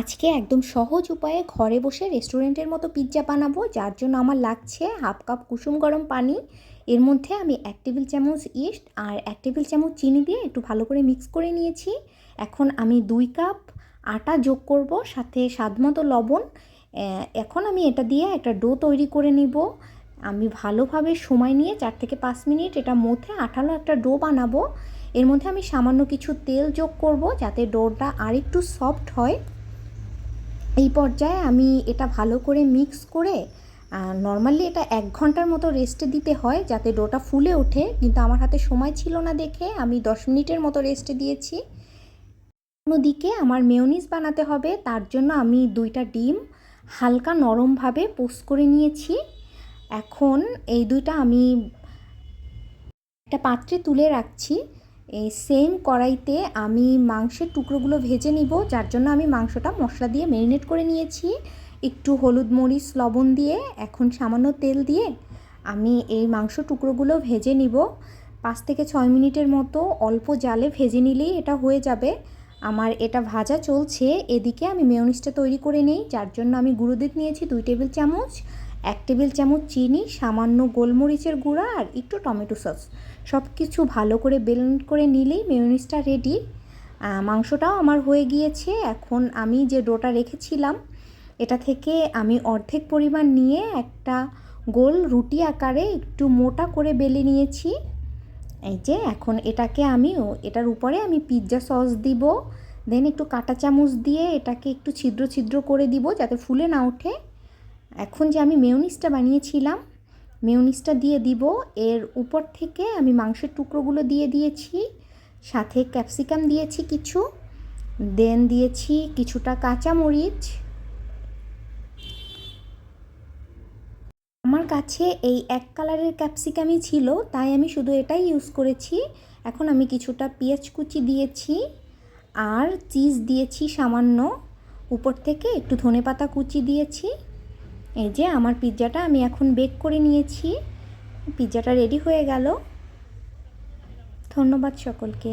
আজকে একদম সহজ উপায়ে ঘরে বসে রেস্টুরেন্টের মতো পিৎজা বানাবো, যার জন্য আমার লাগছে হাফ কাপ কুসুম গরম পানি। এর মধ্যে আমি 1 টেবিল চামচ ইস্ট আর 1 টেবিল চামচ চিনি দিয়ে একটু ভালো করে মিক্স করে নিয়েছি। এখন আমি 2 কাপ আটা যোগ করব, সাথে স্বাদমতো লবণ। এখন আমি এটা দিয়ে একটা ডো তৈরি করে নিব। আমি ভালোভাবে সময় নিয়ে 4 থেকে 5 মিনিট এটা মধ্যে আঠালো একটা ডো বানাবো। এর মধ্যে আমি সামান্য কিছু তেল যোগ করব যাতে ডোটা আরেকটু সফট হয়। এই পর্যায়ে আমি এটা ভালো করে মিক্স করে নর্মালি এটা 1 ঘন্টার মতো রেস্টে দিতে হয় যাতে ডোটা ফুলে ওঠে, কিন্তু আমার হাতে সময় ছিল না দেখে আমি 10 মিনিটের মতো রেস্টে দিয়েছি। অন্যদিকে আমার মেয়োনিজ বানাতে হবে, তার জন্য আমি 2টা ডিম হালকা নরমভাবে পোস্ট করে নিয়েছি। এখন এই 2টা আমি একটা পাত্রে তুলে রাখছি। এই সেম কড়াইতে আমি মাংসের টুকরোগুলো ভেজে নিব, যার জন্য আমি মাংসটা মশলা দিয়ে ম্যারিনেট করে নিয়েছি একটু হলুদ মরিচ লবণ দিয়ে। এখন সামান্য তেল দিয়ে আমি এই মাংস টুকরোগুলো ভেজে নিব 5 থেকে 6 মিনিটের মতো। অল্প জালে ভেজে নিলেই এটা হয়ে যাবে। আমার এটা ভাজা চলছে, এদিকে আমি মেয়োনিজটা তৈরি করে নিই, যার জন্য আমি গুঁড়ো দুধ নিয়েছি 2 টেবিল চামচ, 1 টেবিল চামচ চিনি, সামান্য গোলমরিচের গুঁড়া আর একটু টমেটো সস। সব কিছু ভালো করে ব্লেন্ড করে নিলেই মেয়োনিজটা রেডি। মাংসটাও আমার হয়ে গিয়েছে। এখন আমি যে ডোটা রেখেছিলাম এটা থেকে আমি অর্ধেক পরিমাণ নিয়ে একটা গোল রুটি আকারে একটু মোটা করে বেলে নিয়েছি। এই যে এখন এটাকে এটার উপরে আমি পিৎজা সস দিব, দেন একটু কাঁটা চামচ দিয়ে এটাকে একটু ছিদ্র ছিদ্র করে দিব যাতে ফুলে না ওঠে। এখন যে আমি মেয়োনিজটা বানিয়েছিলাম মেয়োনিজটা দিয়ে দিব। এর উপর থেকে আমি মাংসের টুকরোগুলো দিয়ে দিয়েছি, সাথে ক্যাপসিকাম দিয়েছি কিছু, দেন দিয়েছি কিছুটা কাঁচামরিচ। আমার কাছে এই এক কালারের ক্যাপসিকামই ছিল, তাই আমি শুধু এটাই ইউজ করেছি। এখন আমি কিছুটা পেঁয়াজ কুচি দিয়েছি আর চিজ দিয়েছি সামান্য, উপর থেকে একটু ধনেপাতা কুচি দিয়েছি। এই যে আমার পিৎজাটা আমি এখন বেক করে নিয়েছি। পিৎজাটা রেডি হয়ে গেল। ধন্যবাদ সকলকে।